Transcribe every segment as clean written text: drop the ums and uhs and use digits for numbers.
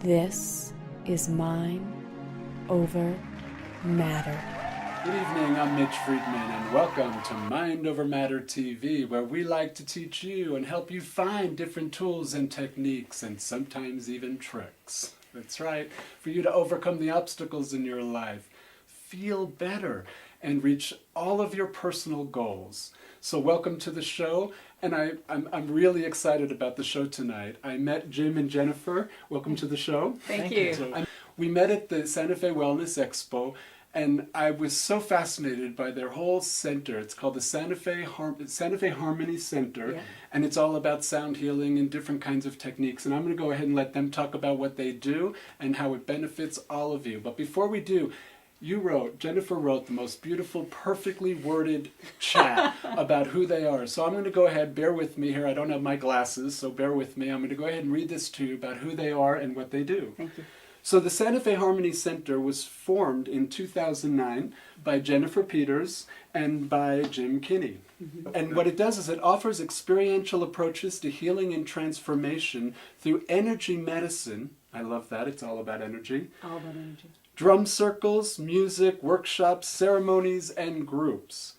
This is Mind Over Matter. Good evening, I'm Mitch Friedman, and welcome to Mind Over Matter TV, where we like to teach you and help you find different tools and techniques, and sometimes even tricks. That's right, for you to overcome the obstacles in your life, feel better, and reach all of your personal goals. So welcome to the show, and I'm really excited about the show tonight. I met Jim and Jennifer. Welcome to the show. Thank you. So, we met at the Santa Fe Wellness Expo, and I was so fascinated by their whole center. It's called the Santa Fe Harmony Center, Yeah. and it's all about sound healing and different kinds of techniques. And I'm going to go ahead and let them talk about what they do and how it benefits all of you. But before we do, Jennifer wrote the most beautiful, perfectly worded chat about who they are. So I'm going to go ahead, bear with me here. I don't have my glasses, so bear with me. I'm going to go ahead and read this to you about who they are and what they do. Thank you. So the Santa Fe Harmony Center was formed in 2009 by Jennifer Peters and by Jim Kinney. Mm-hmm. And what it does is it offers experiential approaches to healing and transformation through energy medicine. I love that. It's all about energy. All about energy. Drum circles, music, workshops, ceremonies, and groups.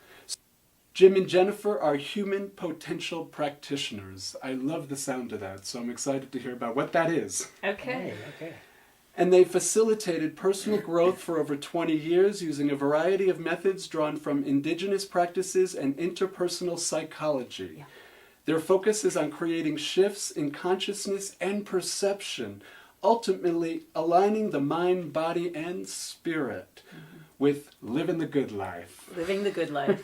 Jim and Jennifer are human potential practitioners. I love the sound of that, so I'm excited to hear about what that is. Okay. And they facilitated personal growth for over 20 years using a variety of methods drawn from indigenous practices and interpersonal psychology. Yeah. Their focus is on creating shifts in consciousness and perception, ultimately aligning the mind, body, and spirit with living the good life. Living the good life.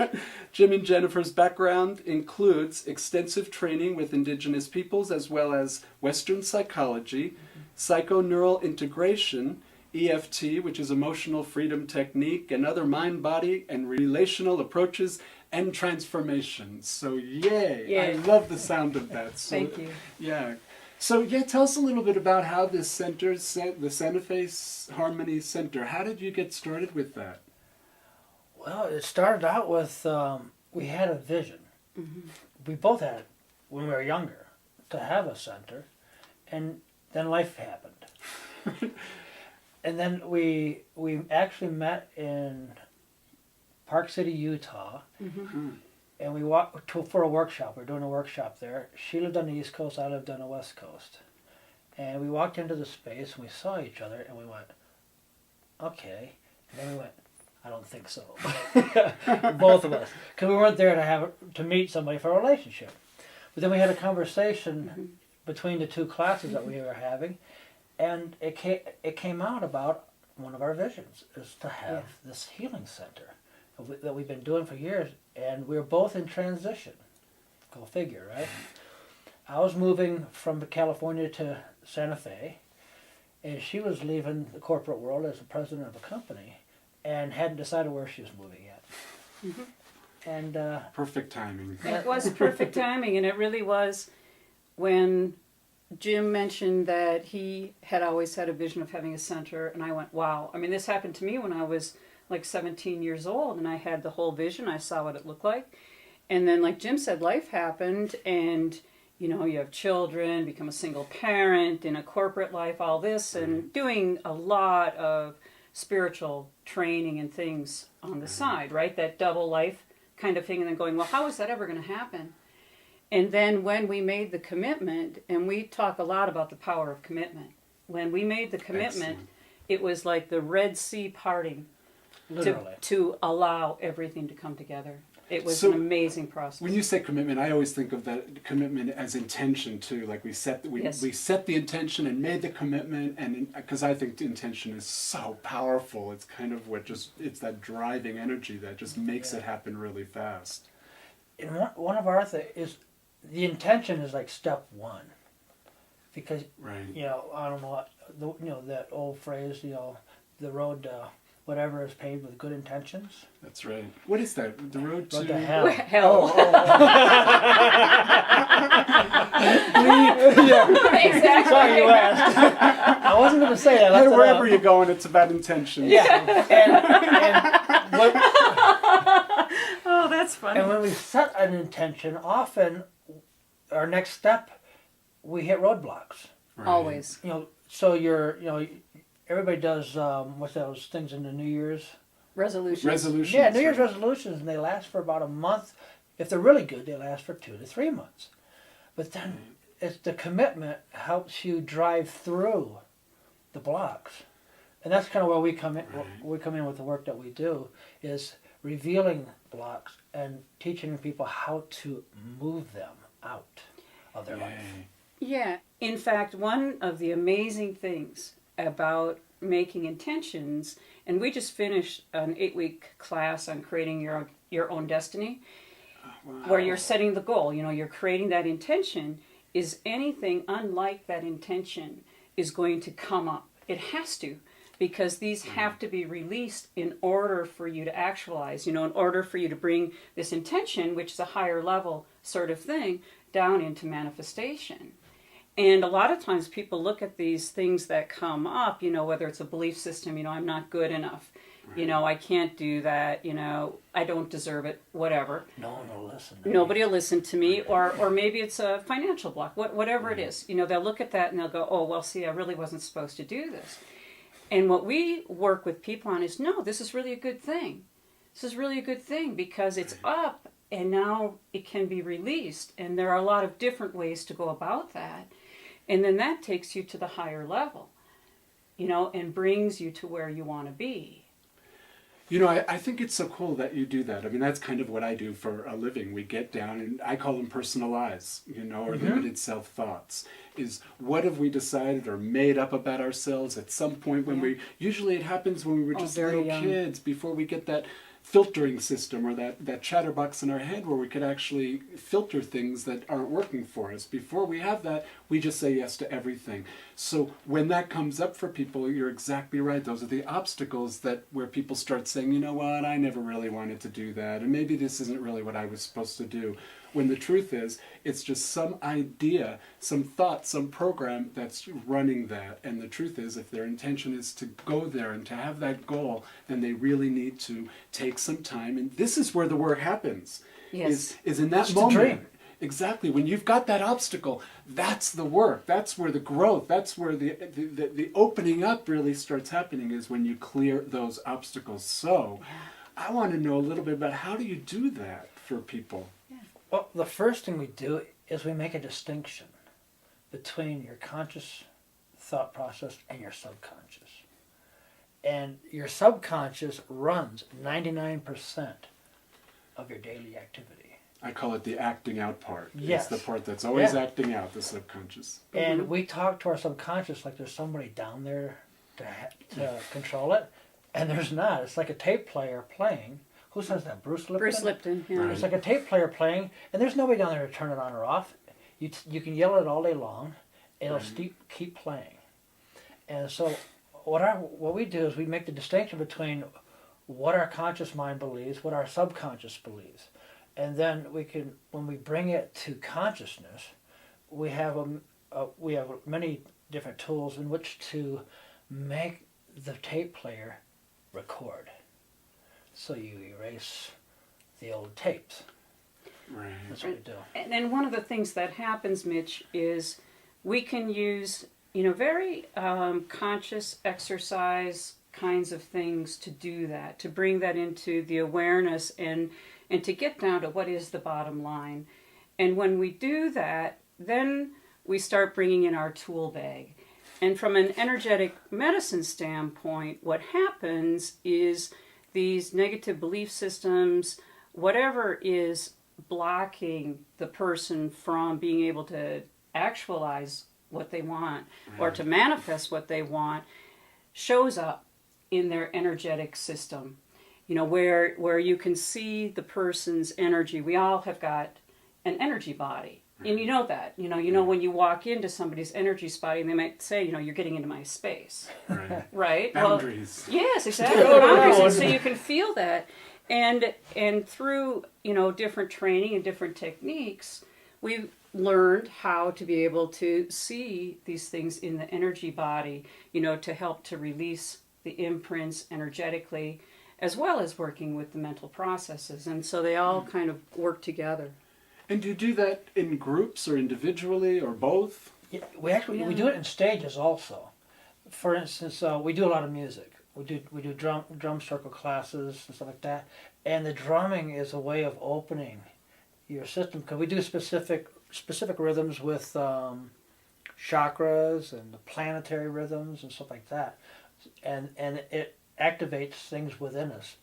Jim and Jennifer's background includes extensive training with indigenous peoples as well as Western psychology, psychoneural integration, EFT, which is emotional freedom technique, and other mind, body, and relational approaches and transformations. So yay! Yay. I love the sound of that. So, Thank you. Yeah. So yeah, tell us a little bit about how this center, the Santa Fe Harmony Center, how did you get started with that? Well, it started out with, we had a vision. Mm-hmm. We both had it when we were younger, to have a center, and then life happened. And then we actually met in Park City, Utah, Mm-hmm. and we walked for a workshop. We were doing a workshop there. She lived on the East Coast, I lived on the West Coast. And we walked into the space, and we saw each other, and we went, okay. And then we went, I don't think so. Both of us. Because we weren't there to meet somebody for a relationship. But then we had a conversation between the two classes that we were having, and it came out about one of our visions, is to have this healing center that we've been doing for years, and we're both in transition. Go figure, right? I was moving from California to Santa Fe, and she was leaving the corporate world as the president of a company, and hadn't decided where she was moving yet. Mm-hmm. And Perfect timing. It was perfect timing, and it really was when Jim mentioned that he had always had a vision of having a center, and I went, wow. I mean, this happened to me when I was like 17 years old, and I had the whole vision. I saw what it looked like. And then, like Jim said, life happened, and you know, you have children, become a single parent, in a corporate life, all this, and doing a lot of spiritual training and things on the side, right? That double life kind of thing, and then going, well, how is that ever going to happen? And then when we made the commitment, and we talk a lot about the power of commitment, when we made the commitment, Excellent. It was like the Red Sea parting to allow everything to come together. It was an amazing process. When you say commitment, I always think of that commitment as intention too. Like we set the intention and made the commitment, and because I think intention is so powerful. It's kind of it's that driving energy that just makes it happen really fast. and one of our things is, the intention is like step one. Because, you know, I don't know what, that old phrase, the road, whatever is paved with good intentions. That's right. What is that? The road to hell. Hell. Exactly. Sorry you asked. I wasn't going to say that. Wherever you're going, it's about intentions. Yeah. Oh, that's funny. And when we set an intention, often our next step, we hit roadblocks. Right. Always. So everybody does what's those things in the New Year's? Resolutions. Yeah, New Year's resolutions, and they last for about a month. If they're really good, they last for 2 to 3 months. But then it's the commitment helps you drive through the blocks, and that's kind of where we come in. Right. We come in with the work that we do is revealing blocks and teaching people how to move them out of their life. Yeah. In fact, one of the amazing things about making intentions, and we just finished an 8-week class on creating your own destiny, where you're setting the goal, you're creating that intention, is anything unlike that intention is going to come up. It has to, because these have to be released in order for you to actualize, in order for you to bring this intention, which is a higher level sort of thing, down into manifestation. And a lot of times people look at these things that come up, whether it's a belief system, I'm not good enough, I can't do that, I don't deserve it, whatever. No one will listen to me. Nobody will listen to me, or maybe it's a financial block, whatever it is. They'll look at that and they'll go, oh, well, see, I really wasn't supposed to do this. And what we work with people on is, no, this is really a good thing. This is really a good thing because it's up and now it can be released. And there are a lot of different ways to go about that. And then that takes you to the higher level, and brings you to where you want to be. I think it's so cool that you do that. I mean, that's kind of what I do for a living. We get down, and I call them personal lies, or limited self-thoughts. Is what have we decided or made up about ourselves at some point when usually it happens when we were just little kids, before we get that filtering system or that chatterbox in our head where we could actually filter things that aren't working for us. Before we have that, we just say yes to everything. So when that comes up for people, you're exactly right. Those are the obstacles where people start saying, you know what, I never really wanted to do that, and maybe this isn't really what I was supposed to do. When the truth is, it's just some idea, some thought, some program that's running that. And the truth is, if their intention is to go there and to have that goal, then they really need to take some time. And this is where the work happens. Yes. Is in that moment. Exactly. When you've got that obstacle, that's the work. That's where the growth, that's where the opening up really starts happening, is when you clear those obstacles. So I want to know a little bit about how do you do that for people? Well, the first thing we do is we make a distinction between your conscious thought process and your subconscious. And your subconscious runs 99% of your daily activity. I call it the acting out part. Yes. It's the part that's always acting out, the subconscious. And we talk to our subconscious like there's somebody down there to control it. And there's not. It's like a tape player playing. Who says that? Bruce Lipton? Bruce Lipton, yeah. Right. It's like a tape player playing, and there's nobody down there to turn it on or off. You can yell it all day long, and it'll keep playing. And so what we do is we make the distinction between what our conscious mind believes, what our subconscious believes. And then when we bring it to consciousness, we have many different tools in which to make the tape player record. So you erase the old tapes. Right. That's what we do. And then one of the things that happens, Mitch, is we can use, very conscious exercise kinds of things to do that, to bring that into the awareness and to get down to what is the bottom line. And when we do that, then we start bringing in our tool bag. And from an energetic medicine standpoint, what happens is these negative belief systems, whatever is blocking the person from being able to actualize what they want or to manifest what they want, shows up in their energetic system. Where you can see the person's energy. We all have got an energy body. And you know that. When you walk into somebody's energy spot, and they might say, you're getting into my space. Right. Right? Boundaries. Well, yes, exactly. Boundaries. And so you can feel that. And through, different training and different techniques, we've learned how to be able to see these things in the energy body, to help to release the imprints energetically, as well as working with the mental processes. And so they all kind of work together. And do you do that in groups or individually or both? Yeah, we do it in stages also. for instance, we do a lot of music. We do drum circle classes and stuff like that, and the drumming is a way of opening your system because we do specific rhythms with chakras and the planetary rhythms and stuff like that, and it activates things within us.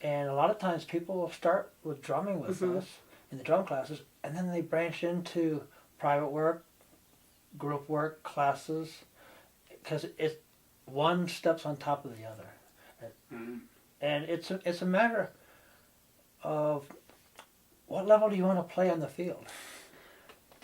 And a lot of times people start with drumming with us in the drum classes, and then they branch into private work, group work, classes, because it one steps on top of the other, and it's a matter of what level do you want to play on the field.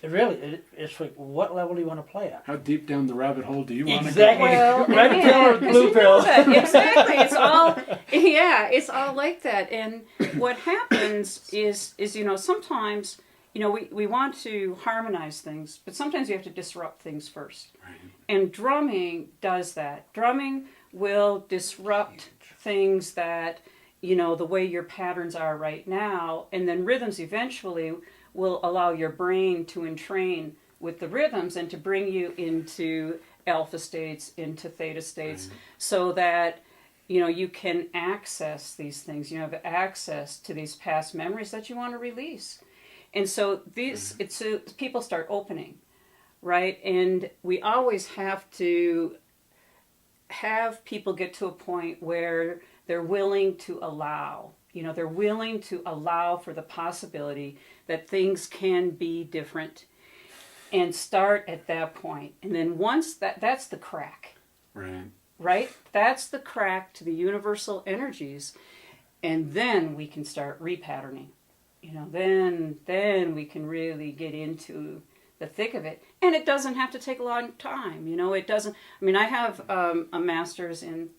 It's like, what level do you want to play at? How deep down the rabbit hole do you want to Exactly. go? Well, Red pill or blue pill? Exactly. It's all, yeah, it's all like that. And what happens is sometimes, we want to harmonize things, but sometimes you have to disrupt things first. Right. And drumming does that. Drumming will disrupt things that, the way your patterns are right now, and then rhythms eventually will allow your brain to entrain with the rhythms and to bring you into alpha states, into theta states, so that, you can access these things. You have access to these past memories that you want to release. And so people start opening, right? And we always have to have people get to a point where they're willing to allow. They're willing to allow for the possibility that things can be different, and start at that point. And then once that's the crack. Right? That's the crack to the universal energies. And then we can start repatterning. Then we can really get into the thick of it. And it doesn't have to take a long time. It doesn't. I have a master's in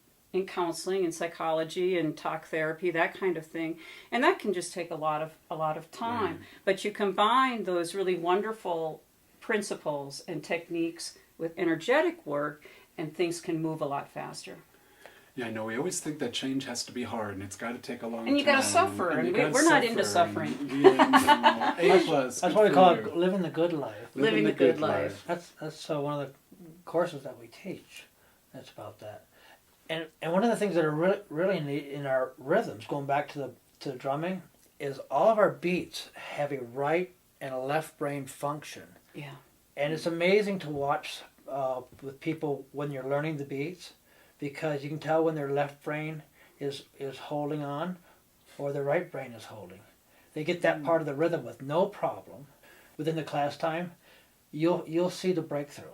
counseling and psychology and talk therapy, that kind of thing, and that can just take a lot of time. But you combine those really wonderful principles and techniques with energetic work, and things can move a lot faster. Yeah, I know. We always think that change has to be hard, and it's got to take a long time. And you got to suffer, and we're not into suffering. That's what we call it, living the good life. Living the good life. That's one of the courses that we teach. That's about that. And one of the things that are really neat in our rhythms, going back to the drumming, is all of our beats have a right and a left brain function. Yeah. And it's amazing to watch with people when you're learning the beats, because you can tell when their left brain is holding on, or their right brain is holding. They get that part of the rhythm with no problem. Within the class time, you'll see the breakthrough.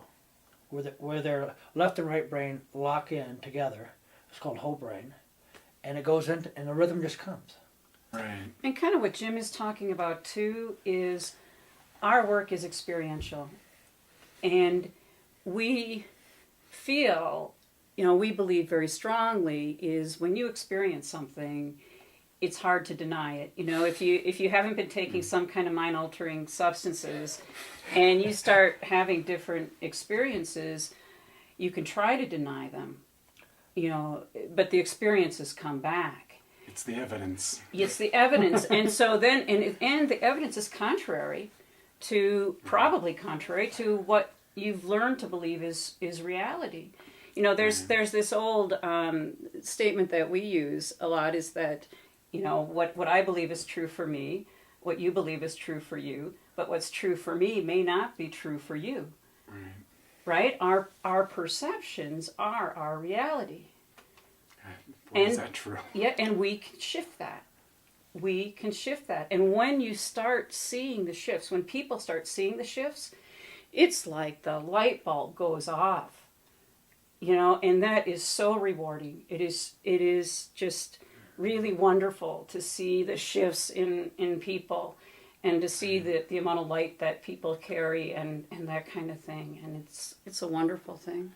Where their left and right brain lock in together. It's called whole brain. And it goes into, and the rhythm just comes. Right. And kind of what Jim is talking about too is our work is experiential. And we feel, we believe very strongly is when you experience something, it's hard to deny it. If you haven't been taking some kind of mind-altering substances and you start having different experiences, you can try to deny them, but the experiences come back. It's the evidence. It's the evidence. And so then, and the evidence is probably contrary to what you've learned to believe is reality. There's this old statement that we use a lot, is that what I believe is true for me, what you believe is true for you, but what's true for me may not be true for you. Right? Our perceptions are our reality. Is that true? Yeah, and we can shift that. We can shift that. And when you start seeing the shifts, when people start seeing the shifts, it's like the light bulb goes off. And that is so rewarding. It is just really wonderful to see the shifts in people, and to see the amount of light that people carry and that kind of thing. And it's a wonderful thing.